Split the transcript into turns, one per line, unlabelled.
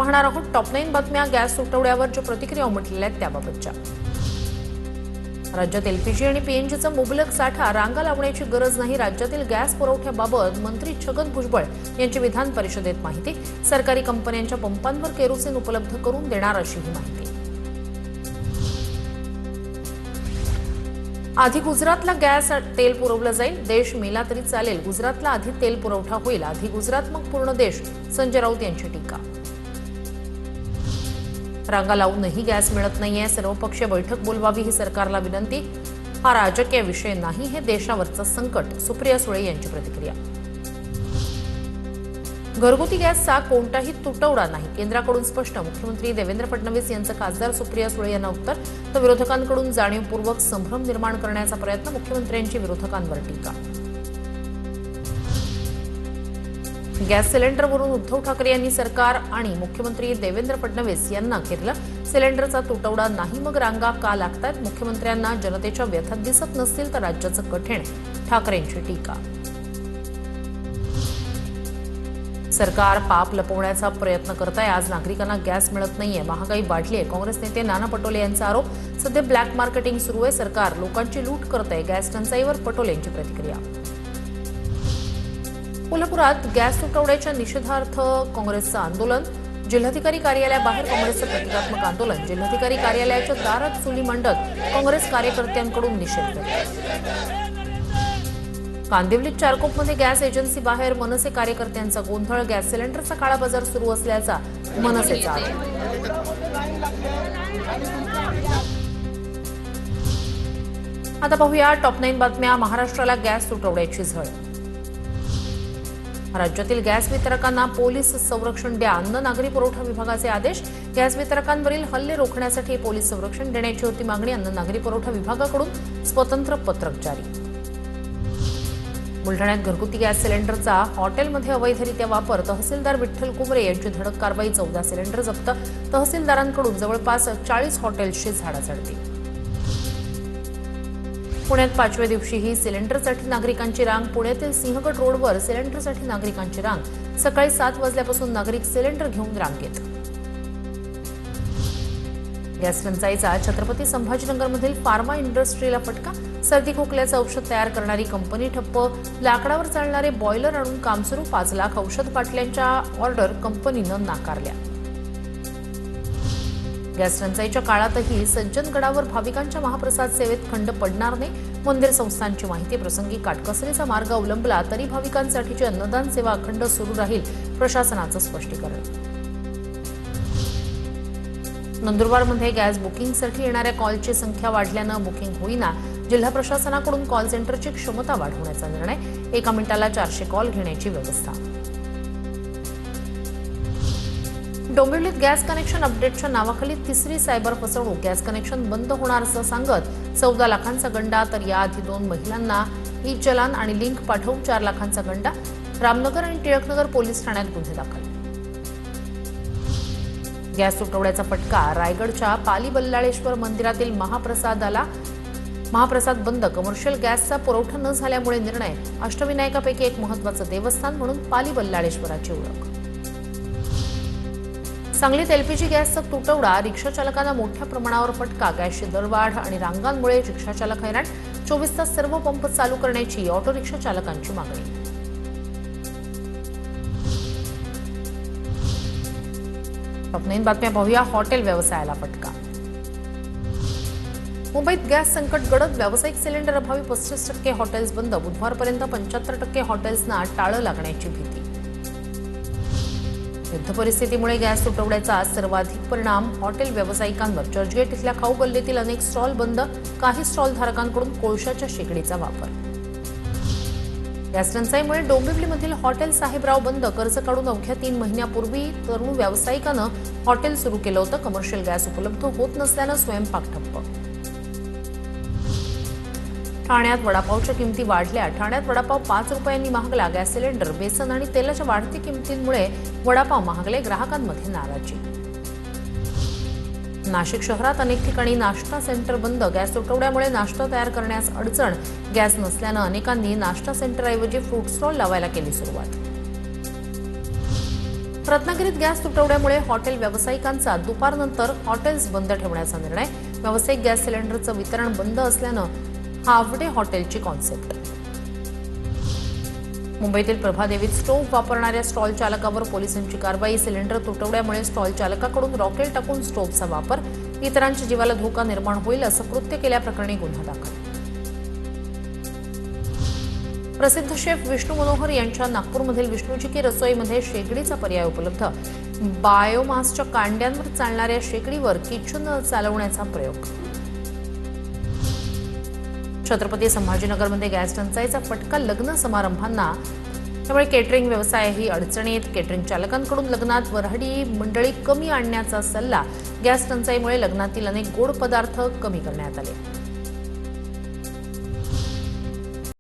पाहणार आहोत टॉप 9 बातम्या गॅस तुटवड्यावर ज्या प्रतिक्रिया उमटलेल्या आहेत त्याबाबतच्या। राज्यात एलपीजी आणि पीएनजीचा मुबलक साठा, रांगा लावण्याची गरज नाही। राज्यातील गॅस पुरवठ्याबाबत मंत्री छगन भुजबळ यांची विधान परिषदेत माहिती। सरकारी कंपन्यांच्या पंपांवर केरोसिन उपलब्ध करून देणार अशी ही माहिती। आधी गुजरातला गॅस तेल पुरवलं जाईल, देश मेला तरी चालेल, गुजरातला आधी तेल पुरवठा होईल, आधी गुजरात मग पूर्ण देश, संजय राऊत यांची टीका। रांगा लावूनही गॅस मिळत नाहीये, सर्वपक्षीय बैठक बोलवावी ही सरकारला विनंती। हा राजकीय विषय नाही, हे देशावरचं संकट, सुप्रिया सुळे यांची प्रतिक्रिया। घरगुती गॅसचा कोणताही तुटवडा नाही, केंद्राकडून स्पष्ट, मुख्यमंत्री देवेंद्र फडणवीस यांचं खासदार सुप्रिया सुळे यांना उत्तर। तर विरोधकांकडून जाणीवपूर्वक संभ्रम निर्माण करण्याचा प्रयत्न, मुख्यमंत्र्यांची विरोधकांवर टीका। गॅस सिलेंडरवरून उद्धव ठाकरे यांनी सरकार आणि मुख्यमंत्री देवेंद्र फडणवीस यांना घेरलं। सिलेंडरचा तुटवडा नाही, मग रांगा का लागतात? मुख्यमंत्र्यांना जनतेच्या व्यथा दिसत नसतील तर राज्याचं कठीण, ठाकरेंची टीका। सरकार पाप लपवण्याचा प्रयत्न करत आहे, आज नागरिकांना गॅस मिळत नाहीये, महागाई वाढली आहे, काँग्रेस नेते नाना पटोले यांचा आरोप। सध्या ब्लॅक मार्केटिंग सुरू आहे, सरकार लोकांची लूट करत आहे, गॅस टंचाईवर पटोले यांची प्रतिक्रिया। कोल्हापुरात गॅस तुटवड्याच्या निषेधार्थ काँग्रेसचं आंदोलन, जिल्हाधिकारी कार्यालयाबाहेर काँग्रेसचं प्रतिकात्मक आंदोलन, जिल्हाधिकारी कार्यालयाच्या दारात चुली मांडत काँग्रेस कार्यकर्त्यांकडून निषेध करण्यात। कांदिवलीत चारकोपमध्ये गॅस एजन्सी बाहेर मनसे कार्यकर्त्यांचा गोंधळ, गॅस सिलेंडरचा काळा बाजार सुरू असल्याचा मनसेचा आरोप। आता पाहूया टॉप 9 बातम्या। महाराष्ट्राला गॅस तुटवड्याची झळ, राज्यातील गॅस वितरकांना पोलीस संरक्षण द्या, अन्न नागरी पुरवठा विभागाचे आदेश। गॅस वितरकांवरील हल्ले रोखण्यासाठी पोलीस संरक्षण देण्याची होती मागणी, अन्न नागरी पुरवठा विभागाकडून स्वतंत्र पत्रक जारी। बुलढाण्यात घरगुती गॅस सिलेंडरचा हॉटेलमध्ये अवैधरित्या वापर, तहसीलदार विठ्ठल कुमरे यांची धडक कारवाई, 14 सिलेंडर जप्त, तहसीलदारांकडून जवळपास 40 हॉटेल्सची झाडाझडती। पुण्यात 5व्या दिवशीही सिलेंडरसाठी नागरिकांची रांग, पुण्यातील सिंहगड रोडवर सिलेंडरसाठी नागरिकांची रांग, सकाळी 7 वाजल्यापासून नागरिक सिलेंडर घेऊन रांगेत। गॅस टंचाईचा छत्रपती संभाजीनगरमधील फार्मा इंडस्ट्रीला फटका, सर्दी खोकल्याचं औषध तयार करणारी कंपनी ठप्प, लाकडावर चालणारे बॉयलर आणून काम सुरू, 5 लाख औषध बाटल्यांच्या ऑर्डर कंपनीनं नाकारल्या। गॅस टंचाईच्या काळातही सज्जनगडावर भाविकांच्या महाप्रसाद सेवेत खंड पडणार नाही, मंदिर संस्थांची माहिती। प्रसंगी काटकसरीचा मार्ग अवलंबला तरी भाविकांसाठीची अन्नदान सेवा अखंड सुरू राहील, प्रशासनाचं स्पष्टीकरण। नंदुरबारमध्ये गॅस बुकिंगसाठी येणाऱ्या कॉलची संख्या वाढल्यानं बुकिंग होईना, जिल्हा प्रशासनाकडून कॉल सेंटरची क्षमता वाढवण्याचा निर्णय, 1 मिनिटाला 400 कॉल घेण्याची व्यवस्था। डोंबिवलीत गॅस कनेक्शन अपडेटच्या नावाखाली तिसरी सायबर फसवणूक, गॅस कनेक्शन बंद होणार असं सांगत 14 लाखांचा गंडा, तर याआधी 2 महिलांना ई चलान आणि लिंक पाठवून 4 लाखांचा गंडा। रामनगर आणि टिळकनगर पोलीस ठाण्यात गुन्हे दाखल। गॅस तुटवड्याचा फटका, रायगडच्या पाली बल्लाळेश्वर मंदिरातील महाप्रसाद बंद, कमर्शियल गॅसचा पुरवठा न झाल्यामुळे निर्णय। अष्टविनायकापैकी एक महत्त्वाचं देवस्थान म्हणून पाली बल्लाळेश्वराची ओळख। सांगलीत एलपीजी गॅसचा तुटवडा, रिक्षा चालकांना मोठ्या प्रमाणावर फटका, गॅसची दरवाढ आणि रांगांमुळे रिक्षा चालक हैराण, 24 तास सर्व पंप चालू करण्याची ऑटो रिक्षा चालकांची मागणी। टॉप 9 बातम्या पाहूया, हॉटेल व्यवसायाला फटका। मुंबईत गॅस संकट गडद, व्यावसायिक सिलेंडर अभावी 35% हॉटेल्स बंद, बुधवारपर्यंत 75% हॉटेल्सना टाळं लागण्याची भीती। युद्ध परिस्थितीमुळे गॅस तुटवड्याचा सर्वाधिक परिणाम हॉटेल व्यावसायिकांवर, चर्चगेट इथल्या खाऊ गल्लीतील अनेक स्टॉल बंद, काही स्टॉल धारकांकडून कोळशाच्या शेगडीचा वापर। गॅस टंचाईमुळे डोंबिवलीमधील हॉटेल साहेबराव बंद, कर्ज काढून अवघ्या 3 महिन्यापूर्वी तरुण व्यावसायिकानं हॉटेल सुरू केलं होतं, कमर्शियल गॅस उपलब्ध होत नसल्यानं स्वयंपाक ठप्प। ठाण्यात वडापावच्या किमती वाढल्या, ठाण्यात वडापाव 5 रुपयांनी महागला, गॅस सिलेंडर, बेसन आणि तेलाच्या वाढत्या किमतींमुळे वडापाव महागले, ग्राहकांमध्ये नाराजी। नाशिक शहरात अनेक ठिकाणी नाश्ता सेंटर बंद, गॅस तुटवड्यामुळे नाश्ता तयार करण्यास अडचण, गॅस नसल्यानं अनेकांनी नाश्ता सेंटरऐवजी फ्रूट स्टॉल लावायला केली सुरुवात। रत्नागिरीत गॅस तुटवड्यामुळे हॉटेल व्यावसायिकांचा दुपारनंतर हॉटेल्स बंद ठेवण्याचा निर्णय. व्यावसायिक गॅस सिलेंडरचं वितरण बंद असल्यानं हावडे हॉटेलची कॉन्सेप्ट. मुंबईतील प्रभादेवीत स्टोव्ह वापरणाऱ्या स्टॉल चालकावर पोलिसांची कारवाई. सिलेंडर तुटवड्यामुळे स्टॉल चालकाकडून रॉकेल टाकून स्टोव्हचा वापर. इतरांच्या जीवाला धोका निर्माण होईल असं कृत्य केल्याप्रकरणी गुन्हा दाखल. प्रसिद्ध शेफ विष्णू मनोहर यांच्या नागपूरमधील विष्णूजी की रसोईमध्ये शेगडीचा पर्याय उपलब्ध. बायोमासच्या कांड्यांवर चालणाऱ्या शेगडीवर किचन चालवण्याचा प्रयोग. छत्रपती संभाजीनगरमध्ये गॅस टंचाईचा फटका लग्न समारंभांना. त्यामुळे केटरिंग व्यवसायही अडचणीत. केटरिंग चालकांकडून लग्नात वऱ्हाडी मंडळी कमी आणण्याचा सल्ला. गॅस टंचाईमुळे लग्नातील अनेक गोड पदार्थ कमी करण्यात आले.